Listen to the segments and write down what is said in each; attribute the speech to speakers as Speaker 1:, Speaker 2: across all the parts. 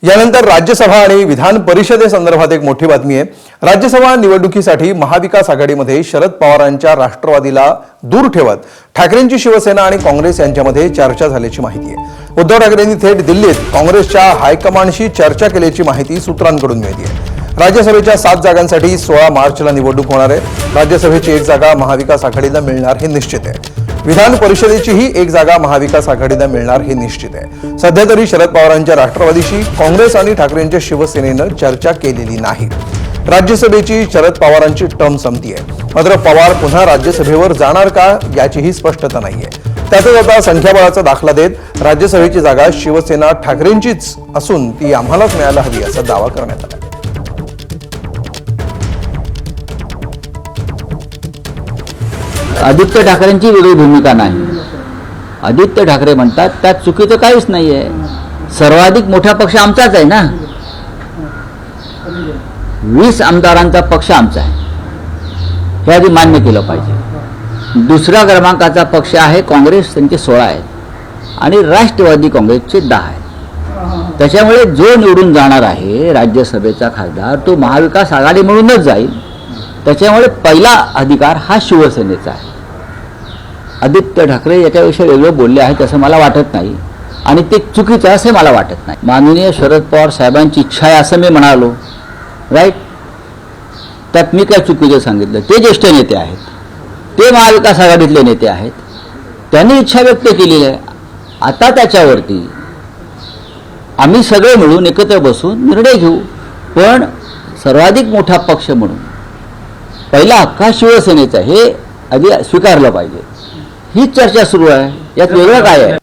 Speaker 1: यानंतर राज्यसभा आणि विधान परिषदेसंदर्भात एक मोठी बातमी आहे। राज्यसभा निवडणुकीसाठी महाविकास आघाडीमध्ये शरद पवारांच्या राष्ट्रवादीला दूर ठेवत ठाकरेंची शिवसेना आणि काँग्रेस यांच्यामध्ये चर्चा झाल्याची माहिती आहे। उद्धव ठाकरेंनी थेट दिल्लीत काँग्रेसच्या हायकमांडशी चर्चा केल्याची माहिती सूत्रांकडून मिळते आहे। राज्यसभेच्या 7 जागांसाठी 16 मार्चला निवडणूक होणार आहे। राज्यसभेची एक जागा महाविकास आघाडीला मिळणार हे निश्चित आहे। विधान परिषदेचीही एक जागा महाविकास आघाडीला मिळणार हे निश्चित आहे। सध्या तरी शरद पवारांच्या राष्ट्रवादीशी काँग्रेस आणि ठाकरेंच्या शिवसेनेनं चर्चा केलेली नाही। राज्यसभेची शरद पवारांची टर्म संपतीये, मात्र पवार पुन्हा राज्यसभेवर जाणार का याचीही स्पष्टता नाहीये। त्यातच आता संख्याबळाचा दाखला देत राज्यसभेची जागा शिवसेना ठाकरेंचीच असून ती आम्हालाच मिळायला हवी असा दावा करण्यात आला।
Speaker 2: आदित्य ठाकरेंची वेगळी भूमिका नाही। आदित्य ठाकरे म्हणतात त्यात चुकीचं काहीच नाहीये। सर्वाधिक मोठा पक्ष आमचाच आहे ना, 20 आमदारांचा पक्ष आमचा आहे, हे आधी मान्य केलं पाहिजे। दुसऱ्या क्रमांकाचा पक्ष आहे काँग्रेस, त्यांचे 16 आहेत आणि राष्ट्रवादी काँग्रेसचे 10 आहेत। त्याच्यामुळे जो निवडून जाणार आहे राज्यसभेचा खासदार तो महाविकास आघाडी म्हणूनच जाईल। त्याच्यामुळे पहिला अधिकार हा शिवसेनेचा आहे। आदित्य ठाकरे याच्याविषयी वेगळं बोलले आहेत असं मला वाटत नाही आणि ते चुकीचं आहे असं मला वाटत नाही। माननीय शरद पवार साहेबांची इच्छा आहे असं मी म्हणालो, राईट? त्यात मी काय चुकीचं सांगितलं? ते ज्येष्ठ नेते आहेत, ते महाविकास आघाडीतले नेते आहेत, त्यांनी इच्छा व्यक्त केलेली आहे। आता त्याच्यावरती आम्ही सगळे मिळून एकत्र बसून निर्णय घेऊ, पण सर्वाधिक मोठा पक्ष म्हणून पहिला हक्क शिवसेनेचा हे आधी स्वीकारलं पाहिजे। ही चर्चा सुरू आहे, यात वेगळं काय आहे?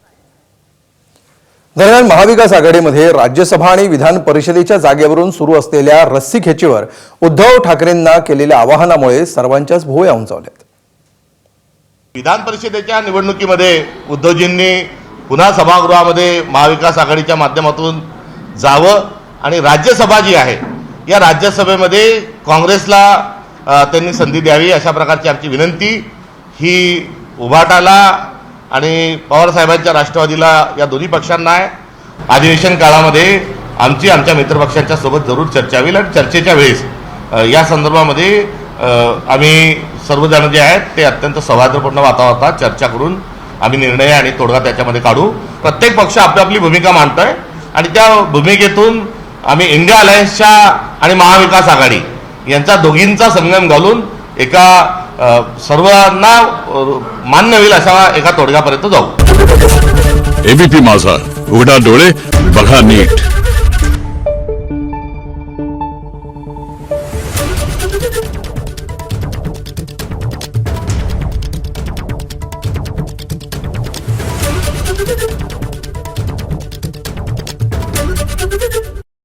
Speaker 1: दरम्यान महाविकास आघाडीमध्ये राज्यसभा आणि विधान परिषदेच्या जागेवरून सुरू असलेल्या रस्सीखेचीवर उद्धव ठाकरेंना केलेल्या आवाहनामुळे सर्वांच्याच भुवया उंचावल्यात।
Speaker 3: विधान परिषदेच्या निवडणुकीमध्ये उद्धवजींनी पुन्हा सभागृहामध्ये महाविकास आघाडीच्या माध्यमातून जावं आणि राज्यसभा जी आहे या राज्यसभेमध्ये काँग्रेसला त्यांनी संधी द्यावी अशा प्रकारची आमची विनंती ही उभाटाला आणि पवारसाहेबांच्या राष्ट्रवादीला या दोन्ही पक्षांना आहे। अधिवेशन काळामध्ये आमच्या मित्रपक्षांच्या सोबत जरूर चर्चा होईल आणि चर्चेच्या वेळेस या संदर्भामध्ये आम्ही सर्वजण जे आहेत ते अत्यंत सौहार्दपूर्ण वातावरणात चर्चा करून आम्ही निर्णय आणि तोडगा त्याच्यामध्ये काढू। प्रत्येक पक्ष आपली भूमिका मांडतोय आणि त्या भूमिकेतून आम्ही इंडिया अलायन्सच्या आणि महाविकास आघाडी यांचा दोघींचा संगम घालून एका सर्वांना मान्य होईल अशा एका तोडग्यापर्यंत जाऊ।
Speaker 4: एबीपी माझा, उघडा डोळे बघा नीट।